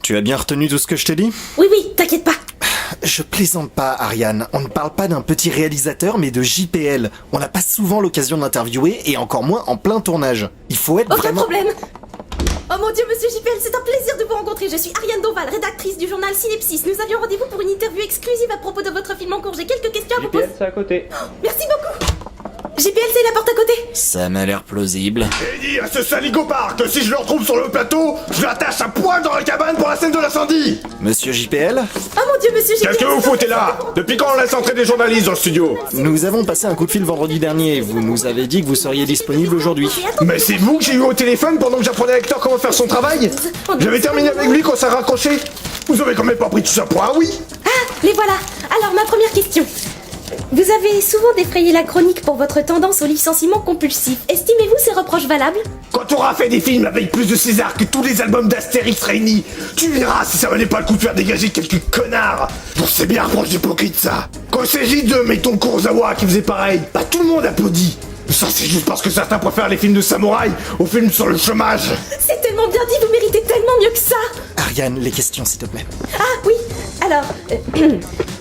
Tu as bien retenu tout ce que je t'ai dit? Oui, t'inquiète pas. Je plaisante pas, Ariane. On ne parle pas d'un petit réalisateur, mais de JPL. On n'a pas souvent l'occasion de l'interviewer, et encore moins en plein tournage. Il faut être Aucun vraiment... problème. Oh mon Dieu, monsieur JPL, c'est un plaisir de vous rencontrer. Je suis Ariane Doval, rédactrice du journal Synepsis. Nous avions rendez-vous pour une interview exclusive à propos de votre film en cours. J'ai quelques questions à vous poser. JPL, c'est à côté. Merci beaucoup. JPL, c'est la porte à côté. Ça m'a l'air plausible. Et dis à ce saligopard que si je le retrouve sur le plateau, je l'attache à poil dans la cabane pour la scène de l'incendie. Monsieur JPL, Oh mon Dieu, monsieur JPL. Qu'est-ce que vous foutez là? Depuis quand on laisse entrer des journalistes dans le studio? nous avons passé un coup de fil vendredi dernier. Vous nous avez dit que vous seriez disponible aujourd'hui. Mais c'est vous que j'ai eu au téléphone pendant que j'apprenais à Hector comment faire son travail? J'avais terminé avec lui quand ça a raccroché. Vous avez quand même pas pris tout ça pour un oui? Ah, les voilà. Alors, ma première question. Vous avez souvent défrayé la chronique pour votre tendance au licenciement compulsif. Estimez-vous ces reproches valables? Quand tu auras fait des films avec plus de César que tous les albums d'Astérix réunis, tu verras si ça valait pas le coup de faire dégager quelques connards. Bon, c'est bien reproche d'hypocrite ça. Quand il s'agit de, mettons, Kurosawa qui faisait pareil, bah tout le monde applaudit. Ça c'est juste parce que certains préfèrent les films de samouraï aux films sur le chômage. C'est tellement bien dit, vous méritez tellement mieux que ça. Ariane, les questions s'il te plaît. Ah oui, alors,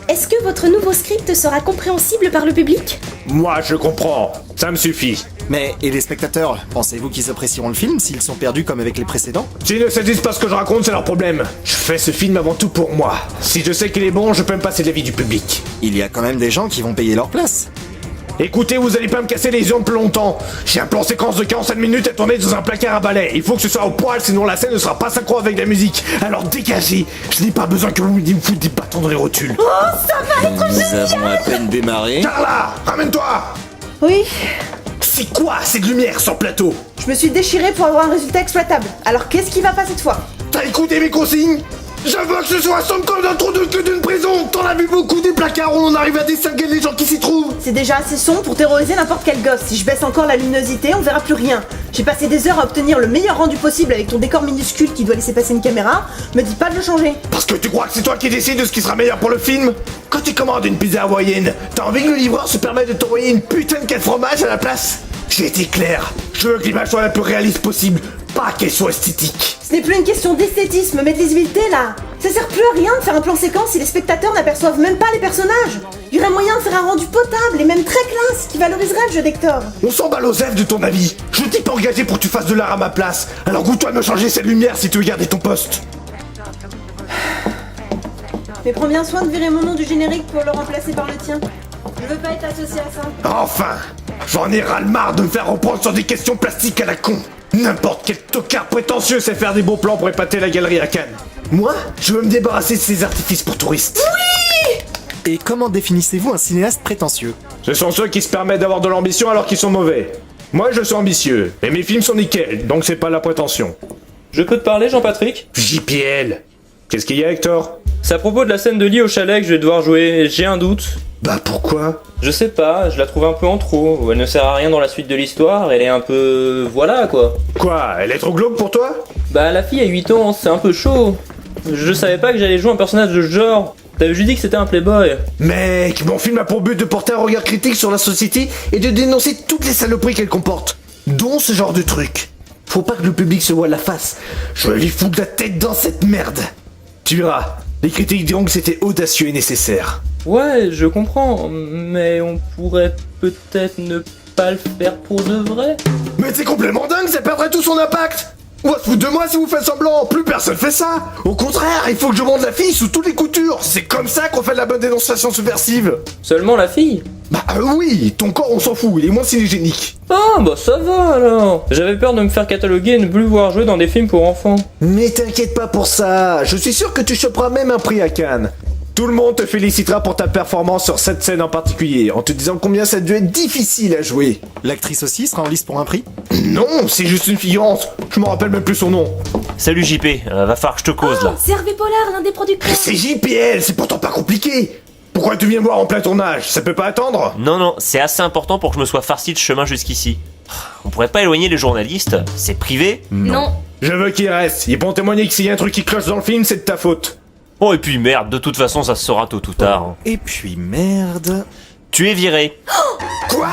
est-ce que votre nouveau script sera compréhensible par le public? Moi je comprends, ça me suffit. Mais, et les spectateurs, pensez-vous qu'ils apprécieront le film s'ils sont perdus comme avec les précédents? S'ils ne saisissent pas ce que je raconte, c'est leur problème. Je fais ce film avant tout pour moi. Si je sais qu'il est bon, je peux me passer de l'avis du public. Il y a quand même des gens qui vont payer leur place. Écoutez, vous allez pas me casser les yeux plus longtemps. J'ai un plan séquence de 45 minutes à tourner dans un placard à balai. Il faut que ce soit au poil, sinon la scène ne sera pas synchro avec la musique. Alors dégagez. Je n'ai pas besoin que vous me foutiez des bâtons dans les rotules. Oh, ça va être Nous avons à peine démarré. Carla, ramène-toi. Oui, C'est quoi cette lumière sur le plateau? je me suis déchiré pour avoir un résultat exploitable. Alors qu'est-ce qui va pas cette fois? T'as écouté mes consignes? Je veux que ce soit sombre comme un trou de cul d'une prison. T'en as vu beaucoup des placards où on arrive à distinguer les gens qui s'y trouvent. C'est déjà assez sombre pour terroriser n'importe quel gosse. Si je baisse encore la luminosité, on verra plus rien. J'ai passé des heures à obtenir le meilleur rendu possible avec ton décor minuscule qui doit laisser passer une caméra. Me dis pas de le changer. Parce que tu crois que c'est toi qui décides de ce qui sera meilleur pour le film? Quand tu commandes une pizza hawaïenne, t'as envie que le livreur se permette de t'envoyer une putain de quai de fromage à la place? J'ai été clair. Je veux que l'image soit la plus réaliste possible, pas qu'elle soit esthétique. Ce n'est plus une question d'esthétisme, mais de lisibilité là. Ça sert plus à rien de faire un plan séquence si les spectateurs n'aperçoivent même pas les personnages. Il y aurait moyen de faire un rendu potable et même très classe qui valoriserait le jeu d'Hector. On s'en bat l'osef de ton avis. Je t'ai pas engagé pour que tu fasses de l'art à ma place. Alors goûte-toi de me changer cette lumière si tu veux garder ton poste. Mais prends bien soin de virer mon nom du générique pour le remplacer par le tien. Je veux pas être associé à ça. Enfin, j'en ai ras-le-marre de me faire reprendre sur des questions plastiques à la con. N'importe quel tocard prétentieux sait faire des beaux plans pour épater la galerie à Cannes. Moi, je veux me débarrasser de ces artifices pour touristes. Et comment définissez-vous un cinéaste prétentieux? Ce sont ceux qui se permettent d'avoir de l'ambition alors qu'ils sont mauvais. Moi, je suis ambitieux, et mes films sont nickel, donc c'est pas la prétention. Je peux te parler, Jean-Patrick? JPL. Qu'est-ce qu'il y a, Hector? C'est à propos de la scène de lit au chalet que je vais devoir jouer, j'ai un doute. Bah pourquoi? Je sais pas, je la trouve un peu en trop, elle ne sert à rien dans la suite de l'histoire, elle est un peu... voilà quoi. Quoi? Elle est trop glauque pour toi? Bah la fille a 8 ans, c'est un peu chaud. Je savais pas que j'allais jouer un personnage de ce genre. T'avais juste dit que c'était un playboy. Mec, mon film a pour but de porter un regard critique sur la société et de dénoncer toutes les saloperies qu'elle comporte. Dont ce genre de truc. Faut pas que le public se voie la face. Je lui fous de la tête dans cette merde. Tu verras, les critiques diront que c'était audacieux et nécessaire. Ouais, je comprends, mais on pourrait peut-être ne pas le faire pour de vrai. Mais c'est complètement dingue, ça perdrait tout son impact. On va se foutre de moi si vous faites semblant, plus personne fait ça. Au contraire, il faut que je monte la fille sous toutes les coutures. C'est comme ça qu'on fait de la bonne dénonciation subversive. Seulement la fille? Bah oui, ton corps on s'en fout, il est moins cinégénique. Ah bah ça va alors. J'avais peur de me faire cataloguer et ne plus voir jouer dans des films pour enfants. Mais t'inquiète pas pour ça, je suis sûr que tu choperas même un prix à Cannes. Tout le monde te félicitera pour ta performance sur cette scène en particulier, en te disant combien ça a dû être difficile à jouer. L'actrice aussi sera en lice pour un prix? Non, c'est juste une figurante, je me rappelle même plus son nom. Salut JP, va falloir que je te cause là. C'est Hervé Pollard, l'un des producteurs. C'est JPL, c'est pourtant pas compliqué. Pourquoi tu viens me voir en plein tournage? Ça peut pas attendre? Non, c'est assez important pour que je me sois farci de chemin jusqu'ici. On pourrait pas éloigner les journalistes? C'est privé? Non. Je veux qu'il reste, ils pourront témoigner que s'il y a un truc qui cloche dans le film, c'est de ta faute. Oh et puis merde, de toute façon ça se saura tôt ou tard. Et puis merde... Tu es viré. Quoi?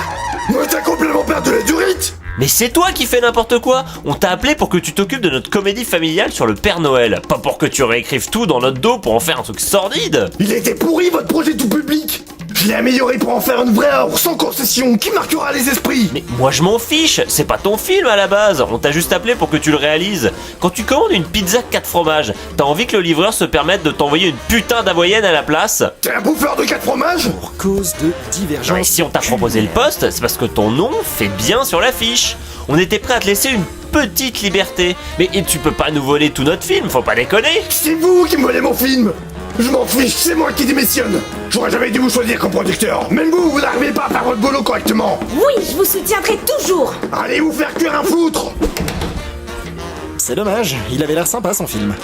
Moi t'as complètement perdu la durite? Mais c'est toi qui fais n'importe quoi. On t'a appelé pour que tu t'occupes de notre comédie familiale sur le Père Noël, pas pour que tu réécrives tout dans notre dos pour en faire un truc sordide. Il était pourri votre projet tout public. Je l'ai amélioré pour en faire une vraie œuvre sans concession qui marquera les esprits. Mais moi je m'en fiche, c'est pas ton film à la base, on t'a juste appelé pour que tu le réalises. Quand tu commandes une pizza 4 fromages, t'as envie que le livreur se permette de t'envoyer une putain d'avoyenne à la place? T'es un bouffeur de 4 fromages? Pour cause de Non, divergence. et si on t'a proposé le poste, c'est parce que ton nom fait bien sur l'affiche. On était prêt à te laisser une petite liberté. Mais et tu peux pas nous voler tout notre film, faut pas déconner. C'est vous qui me volez mon film. Je m'en fiche, c'est moi qui démissionne. J'aurais jamais dû vous choisir comme producteur. Même vous n'arrivez pas à faire votre boulot correctement. Oui, je vous soutiendrai toujours. Allez vous faire cuire un foutre. C'est dommage, il avait l'air sympa son film.